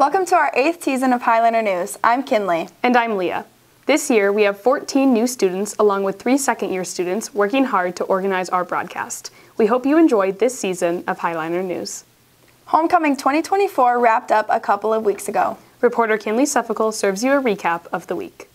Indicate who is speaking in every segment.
Speaker 1: Welcome to our 8th season of Highliner News. I'm Kinley.
Speaker 2: And I'm Leah. This year, we have 14 new students along with 3 second-year students working hard to organize our broadcast. We hope you enjoyed this season of Highliner News.
Speaker 1: Homecoming 2024 wrapped up a couple of weeks ago.
Speaker 2: Reporter Kinley Suffolk serves you a recap of the week.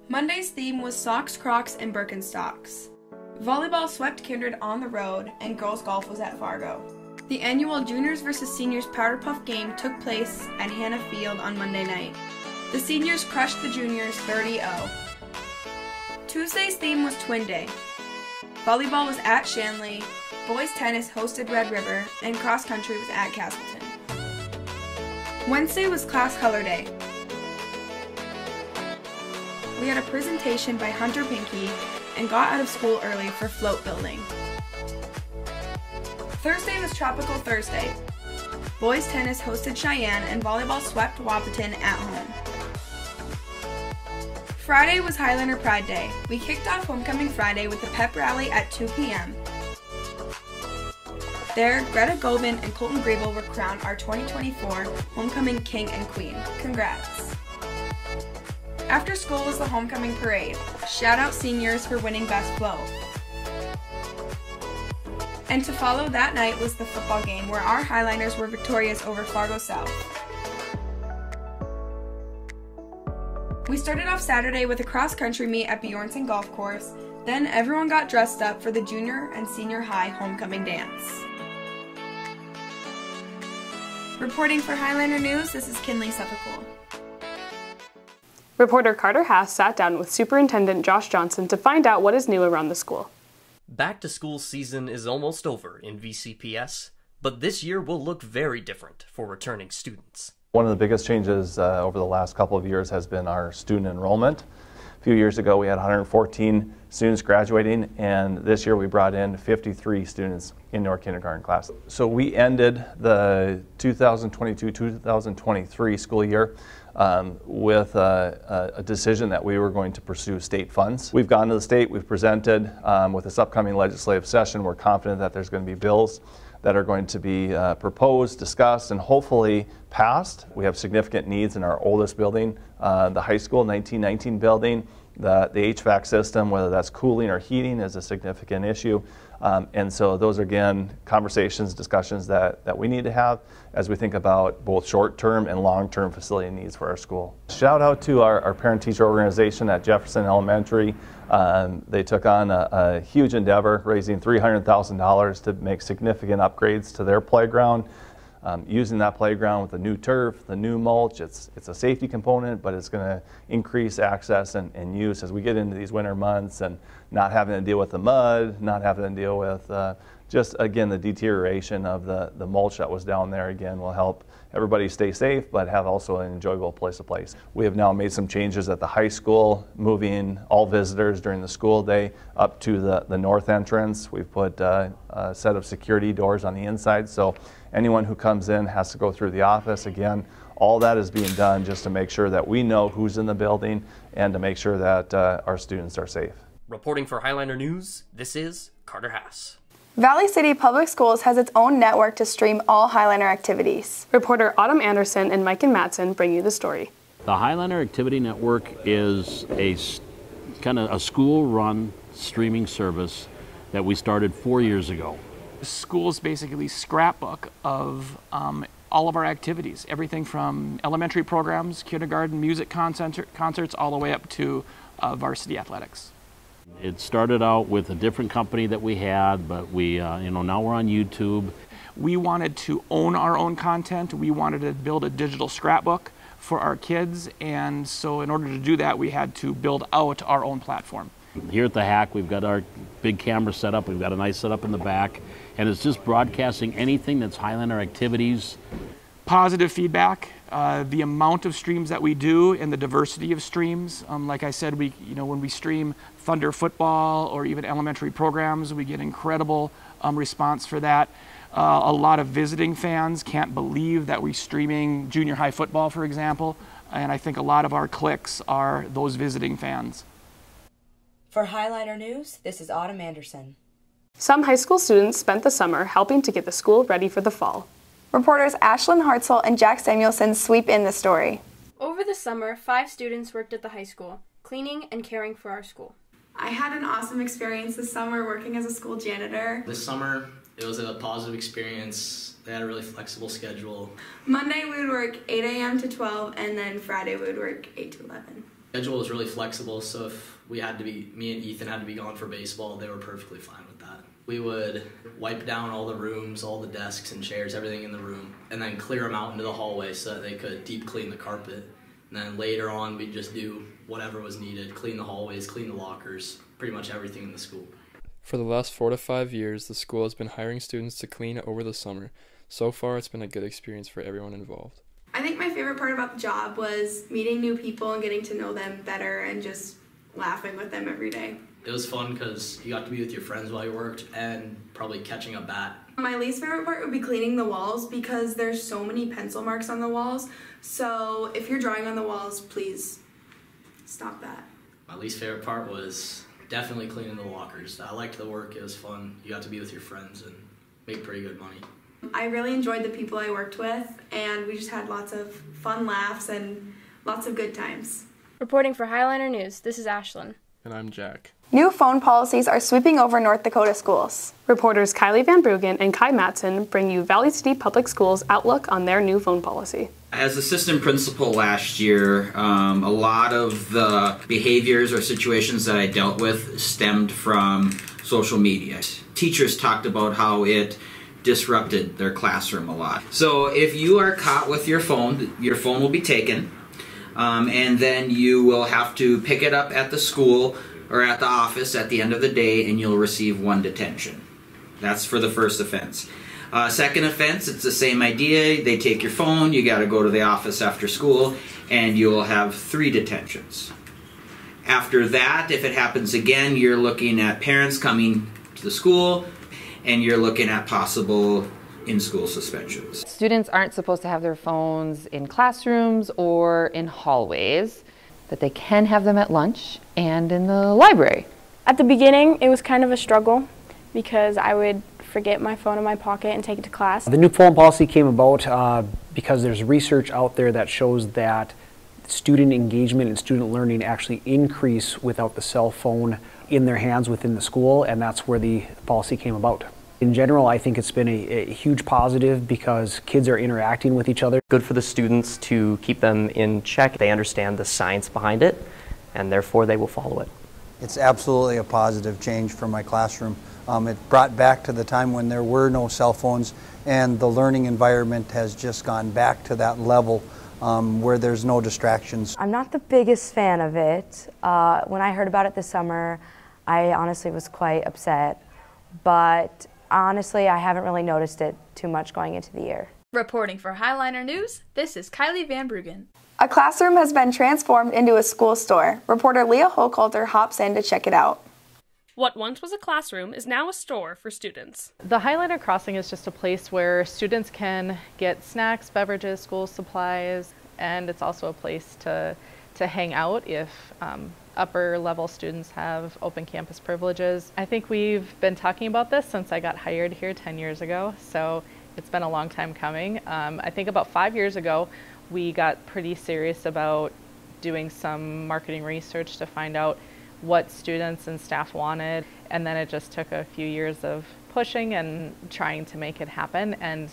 Speaker 1: Monday's theme was socks, Crocs, and Birkenstocks. Volleyball swept Kindred on the road, and girls golf was at Fargo. The annual Juniors vs. Seniors Powder Puff game took place at Hannah Field on Monday night. The seniors crushed the juniors 30-0. Tuesday's theme was Twin Day. Volleyball was at Shanley, boys tennis hosted Red River, and cross country was at Castleton. Wednesday was Class Color Day. We had a presentation by Hunter Pinky and got out of school early for float building. Thursday was Tropical Thursday. Boys tennis hosted Cheyenne and volleyball swept Wahpeton at home. Friday was Highliner Pride Day. We kicked off Homecoming Friday with a pep rally at 2 p.m. There, Greta Gobin and Colton Grable were crowned our 2024 Homecoming King and Queen. Congrats! After school was the Homecoming Parade. Shout out seniors for winning Best Flow. And to follow that night was the football game where our Highliners were victorious over Fargo South. We started off Saturday with a cross-country meet at Bjornson Golf Course, then everyone got dressed up for the junior and senior high homecoming dance. Reporting for Highliner News, this is Kinley Suffolk.
Speaker 2: Reporter Carter Haas sat down with Superintendent Josh Johnson to find out what is new around the school.
Speaker 3: Back-to-school season is almost over in VCPS, but this year will look very different for returning students.
Speaker 4: One of the biggest changes over the last couple of years has been our student enrollment. A few years ago we had 114 students graduating, and this year we brought in 53 students into our kindergarten class. So we ended the 2022-2023 school year with a decision that we were going to pursue state funds. We've gone to the state, we've presented with this upcoming legislative session. We're confident that there's going to be bills that are going to be proposed, discussed, and hopefully passed. We have significant needs in our oldest building, the high school 1919 building. The HVAC system, whether that's cooling or heating, is a significant issue. And so those are, again, conversations, discussions that we need to have as we think about both short-term and long-term facility needs for our school. Shout out to our parent-teacher organization at Jefferson Elementary. They took on a huge endeavor, raising $300,000 to make significant upgrades to their playground. Using that playground with the new turf, the new mulch, it's a safety component, but it's going to increase access and use as we get into these winter months and not having to deal with the mud, not having to deal with just, again, the deterioration of the mulch that was down there. Again, will help everybody stay safe, but have also an enjoyable place to play. We have now made some changes at the high school, moving all visitors during the school day up to the north entrance. We've put a set of security doors on the inside, so anyone who comes in has to go through the office. Again, all that is being done just to make sure that we know who's in the building and to make sure that our students are safe.
Speaker 3: Reporting for Highliner News, this is Carter Haas.
Speaker 1: Valley City Public Schools has its own network to stream all Highliner activities.
Speaker 2: Reporter Autumn Anderson and Mike and Matson bring you the story.
Speaker 5: The Highliner Activity Network is a kind of a school-run streaming service that we started 4 years ago.
Speaker 6: The school's basically scrapbook of all of our activities, everything from elementary programs, kindergarten, music concerts, all the way up to varsity athletics.
Speaker 5: It started out with a different company that we had, but we, now we're on YouTube.
Speaker 6: We wanted to own our own content. We wanted to build a digital scrapbook for our kids, and so in order to do that, we had to build out our own platform.
Speaker 5: Here at the Hack, we've got our big camera set up. We've got a nice setup in the back, and it's just broadcasting anything that's Highliner activities.
Speaker 6: Positive feedback, the amount of streams that we do and the diversity of streams. Like I said, when we stream Thunder football or even elementary programs, we get incredible response for that. A lot of visiting fans can't believe that we're streaming junior high football, for example, and I think a lot of our clicks are those visiting fans.
Speaker 7: For Highliner News, this is Autumn Anderson.
Speaker 2: Some high school students spent the summer helping to get the school ready for the fall.
Speaker 1: Reporters Ashlyn Hartzell and Jack Samuelson sweep in the story.
Speaker 7: Over the summer, 5 students worked at the high school, cleaning and caring for our school.
Speaker 1: I had an awesome experience this summer working as a school janitor.
Speaker 8: This summer, it was a positive experience. They had a really flexible schedule.
Speaker 1: Monday we would work 8 a.m. to 12, and then Friday we would work 8 to 11.
Speaker 8: The schedule was really flexible, so if me and Ethan had to be gone for baseball, they were perfectly fine with that. We would wipe down all the rooms, all the desks and chairs, everything in the room, and then clear them out into the hallway so that they could deep clean the carpet. And then later on, we'd just do whatever was needed, clean the hallways, clean the lockers, pretty much everything in the school.
Speaker 9: For the last 4 to 5 years, the school has been hiring students to clean over the summer. So far, it's been a good experience for everyone involved.
Speaker 1: I think my favorite part about the job was meeting new people and getting to know them better and just laughing with them every day.
Speaker 8: It was fun because you got to be with your friends while you worked and probably catching a bat.
Speaker 1: My least favorite part would be cleaning the walls because there's so many pencil marks on the walls. So if you're drawing on the walls, please stop that.
Speaker 8: My least favorite part was definitely cleaning the lockers. I liked the work, it was fun. You got to be with your friends and make pretty good money.
Speaker 1: I really enjoyed the people I worked with, and we just had lots of fun laughs and lots of good times.
Speaker 7: Reporting for Highliner News, this is Ashlyn.
Speaker 9: And I'm Jack.
Speaker 1: New phone policies are sweeping over North Dakota schools.
Speaker 2: Reporters Kylie Van Bruggen and Kai Matson bring you Valley City Public Schools' outlook on their new phone policy.
Speaker 10: As assistant principal last year, a lot of the behaviors or situations that I dealt with stemmed from social media. Teachers talked about how it disrupted their classroom a lot. So if you are caught with your phone will be taken, and then you will have to pick it up at the school or at the office at the end of the day, and you'll receive 1 detention. That's for the first offense. Second offense, it's the same idea. They take your phone, you got to go to the office after school, and you'll have 3 detentions. After that, if it happens again, you're looking at parents coming to the school, and you're looking at possible in-school suspensions.
Speaker 11: Students aren't supposed to have their phones in classrooms or in hallways, but they can have them at lunch and in the library.
Speaker 7: At the beginning, it was kind of a struggle because I would forget my phone in my pocket and take it to class.
Speaker 12: The new phone policy came about because there's research out there that shows that student engagement and student learning actually increase without the cell phone in their hands within the school, and that's where the policy came about. In general, I think it's been a huge positive because kids are interacting with each other.
Speaker 3: Good for the students to keep them in check. They understand the science behind it, and therefore they will follow it.
Speaker 13: It's absolutely a positive change for my classroom. It brought back to the time when there were no cell phones, and the learning environment has just gone back to that level where there's no distractions.
Speaker 14: I'm not the biggest fan of it. When I heard about it this summer, I honestly was quite upset, but honestly, I haven't really noticed it too much going into the year.
Speaker 15: Reporting for Highliner News, this is Kylie Van Bruggen.
Speaker 1: A classroom has been transformed into a school store. Reporter Leah Hochhalter hops in to check it out.
Speaker 2: What once was a classroom is now a store for students.
Speaker 16: The Highliner Crossing is just a place where students can get snacks, beverages, school supplies, and it's also a place to hang out if upper level students have open campus privileges. I think we've been talking about this since I got hired here 10 years ago, so it's been a long time coming. I think about 5 years ago, we got pretty serious about doing some marketing research to find out what students and staff wanted, and then it just took a few years of pushing and trying to make it happen, and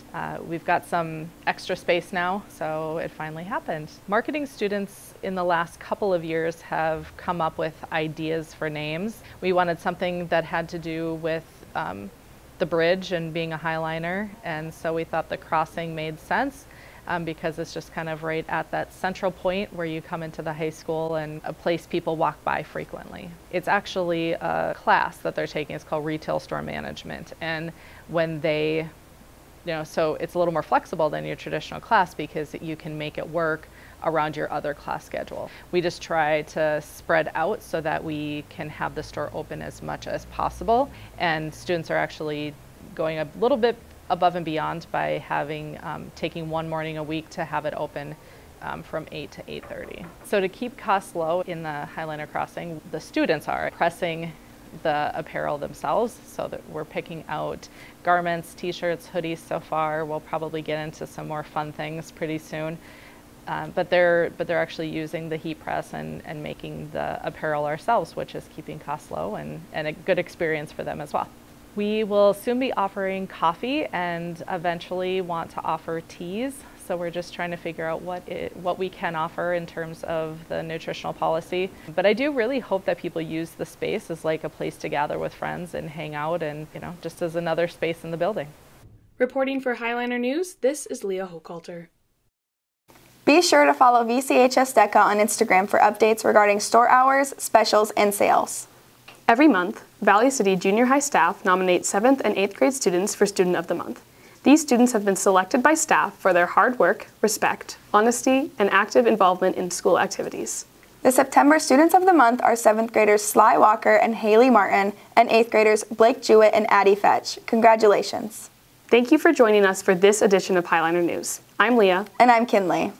Speaker 16: we've got some extra space now, so it finally happened. Marketing students in the last couple of years have come up with ideas for names. We wanted something that had to do with the bridge and being a Highliner, and so we thought the crossing made sense. Because it's just kind of right at that central point where you come into the high school and a place people walk by frequently. It's actually a class that they're taking. It's called Retail Store Management. And when they, so it's a little more flexible than your traditional class because you can make it work around your other class schedule. We just try to spread out so that we can have the store open as much as possible. And students are actually going a little bit above and beyond by having taking one morning a week to have it open from 8 to 8:30. So to keep costs low in the Highliner Crossing, the students are pressing the apparel themselves, so that we're picking out garments, t-shirts, hoodies so far. We'll probably get into some more fun things pretty soon. But they're actually using the heat press and making the apparel ourselves, which is keeping costs low and a good experience for them as well. We will soon be offering coffee and eventually want to offer teas. So we're just trying to figure out what we can offer in terms of the nutritional policy. But I do really hope that people use the space as like a place to gather with friends and hang out, and just as another space in the building.
Speaker 2: Reporting for Highliner News, this is Leah Hochhalter.
Speaker 1: Be sure to follow VCHS DECA on Instagram for updates regarding store hours, specials, and sales.
Speaker 2: Every month, Valley City Junior High staff nominate 7th and 8th grade students for Student of the Month. These students have been selected by staff for their hard work, respect, honesty, and active involvement in school activities.
Speaker 1: The September Students of the Month are 7th graders Sly Walker and Haley Martin, and 8th graders Blake Jewett and Addie Fetch. Congratulations.
Speaker 2: Thank you for joining us for this edition of Highliner News. I'm Leah.
Speaker 1: And I'm Kinley.